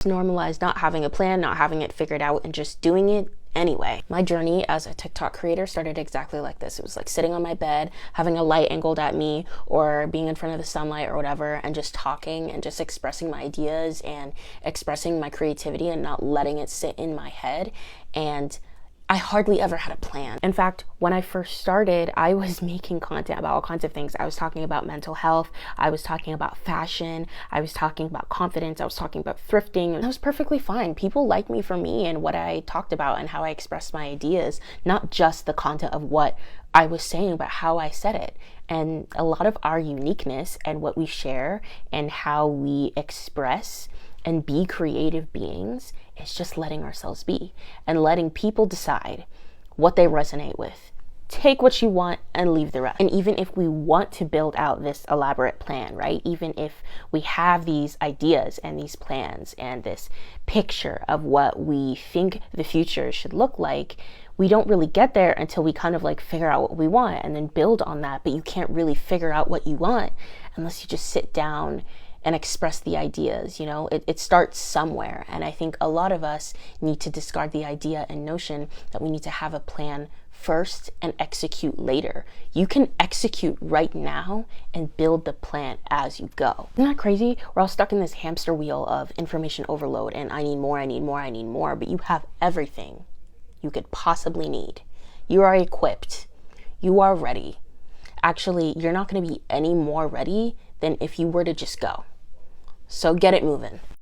normalized not having a plan, not having it figured out, and just doing it anyway. My journey as a TikTok creator started exactly like this. It was like sitting on my bed, having a light angled at me, or being in front of the sunlight or whatever, and just talking and just expressing my ideas and expressing my creativity and not letting it sit in my head. And I hardly ever had a plan. In fact, when I first started, I was making content about all kinds of things. I was talking about mental health, I was talking about fashion, I was talking about confidence, I was talking about thrifting, and that was perfectly fine. People liked me for me and what I talked about and how I expressed my ideas, not just the content of what I was saying, but how I said it. And a lot of our uniqueness and what we share and how we express and be creative beings is just letting ourselves be and letting people decide what they resonate with. Take what you want and leave the rest. And even if we want to build out this elaborate plan, right? Even if we have these ideas and these plans and this picture of what we think the future should look like, we don't really get there until we kind of like figure out what we want and then build on that. But you can't really figure out what you want unless you just sit down and express the ideas. You know, it starts somewhere. And I think a lot of us need to discard the idea and notion that we need to have a plan first and execute later. You can execute right now and build the plan as you go. Isn't that crazy? We're all stuck in this hamster wheel of information overload and I need more, I need more, I need more, but you have everything you could possibly need. You are equipped. You are ready. Actually, you're not going to be any more ready than if you were to just go. So get it moving.